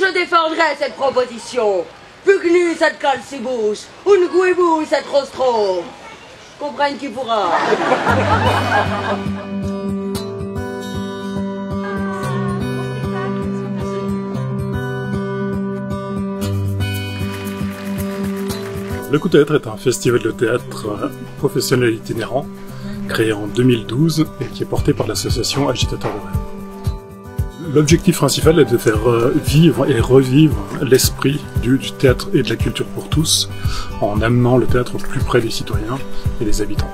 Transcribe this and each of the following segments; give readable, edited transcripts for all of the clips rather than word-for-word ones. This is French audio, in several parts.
je défendrai cette proposition. Pugnu cette calcibouche, une guibouille cette rostro. Comprenne qui pourra. Le Coup de Théâtre est un festival de théâtre professionnel itinérant, créé en 2012 et qui est porté par l'association Agitateur de Rennes. L'objectif principal est de faire vivre et revivre l'esprit du théâtre et de la culture pour tous, en amenant le théâtre au plus près des citoyens et des habitants.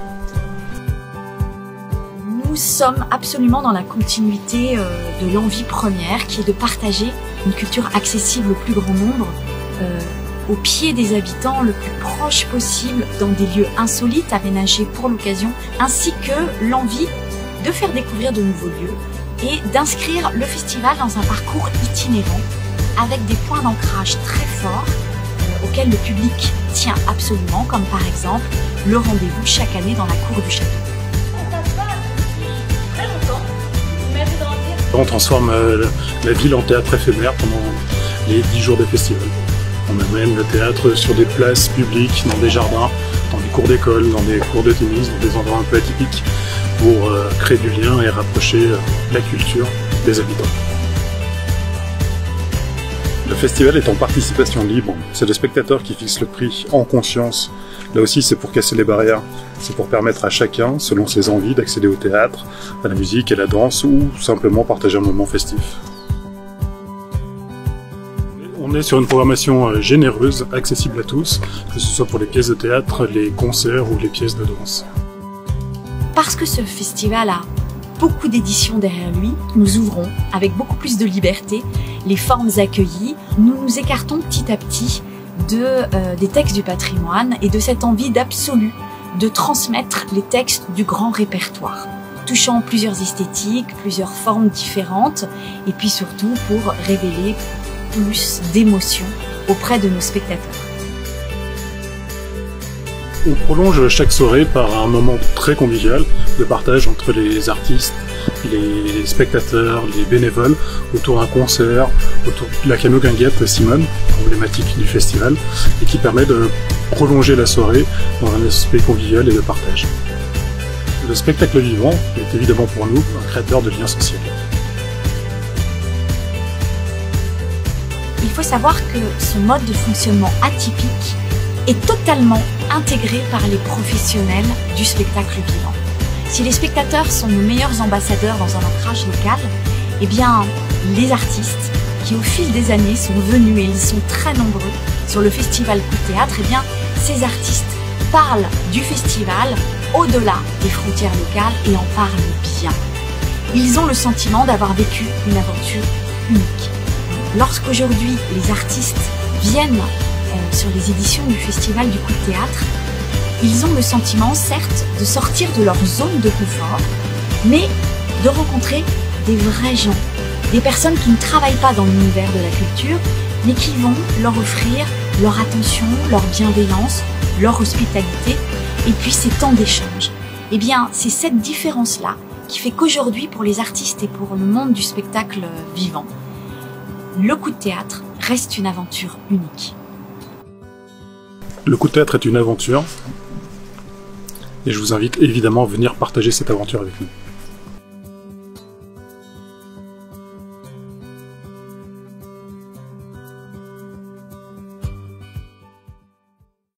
Nous sommes absolument dans la continuité de l'envie première, qui est de partager une culture accessible au plus grand nombre, au pied des habitants, le plus proche possible, dans des lieux insolites aménagés pour l'occasion, ainsi que l'envie de faire découvrir de nouveaux lieux et d'inscrire le festival dans un parcours itinérant avec des points d'ancrage très forts auxquels le public tient absolument, comme par exemple le rendez-vous chaque année dans la cour du château. On transforme la ville en théâtre éphémère pendant les 10 jours de festival. On amène le théâtre sur des places publiques, dans des jardins, dans des cours d'école, dans des cours de tennis, dans des endroits un peu atypiques pour créer du lien et rapprocher la culture des habitants. Le festival est en participation libre, c'est le spectateur qui fixe le prix en conscience. Là aussi c'est pour casser les barrières, c'est pour permettre à chacun, selon ses envies, d'accéder au théâtre, à la musique, à la danse ou simplement partager un moment festif. On est sur une programmation généreuse, accessible à tous, que ce soit pour les pièces de théâtre, les concerts ou les pièces de danse. Parce que ce festival a beaucoup d'éditions derrière lui, nous ouvrons avec beaucoup plus de liberté les formes accueillies. Nous nous écartons petit à petit des textes du patrimoine et de cette envie d'absolu de transmettre les textes du grand répertoire, touchant plusieurs esthétiques, plusieurs formes différentes, et puis surtout pour révéler plus d'émotion auprès de nos spectateurs. On prolonge chaque soirée par un moment très convivial de partage entre les artistes, les spectateurs, les bénévoles, autour d'un concert, autour de la cano-guinguette Simone, emblématique du festival, et qui permet de prolonger la soirée dans un aspect convivial et de partage. Le spectacle vivant est évidemment pour nous un créateur de liens sociaux. Il faut savoir que ce mode de fonctionnement atypique est totalement intégré par les professionnels du spectacle vivant. Si les spectateurs sont nos meilleurs ambassadeurs dans un ancrage local, eh bien, les artistes qui au fil des années sont venus, et ils sont très nombreux, sur le festival Coup de Théâtre, eh bien, ces artistes parlent du festival au-delà des frontières locales et en parlent bien. Ils ont le sentiment d'avoir vécu une aventure unique. Lorsqu'aujourd'hui les artistes viennent sur les éditions du Festival du Coup de Théâtre, ils ont le sentiment, certes, de sortir de leur zone de confort, mais de rencontrer des vrais gens, des personnes qui ne travaillent pas dans l'univers de la culture, mais qui vont leur offrir leur attention, leur bienveillance, leur hospitalité, et puis ces temps d'échange. Eh bien, c'est cette différence-là qui fait qu'aujourd'hui, pour les artistes et pour le monde du spectacle vivant, le Coup de Théâtre reste une aventure unique. Le Coup de Théâtre est une aventure et je vous invite évidemment à venir partager cette aventure avec nous.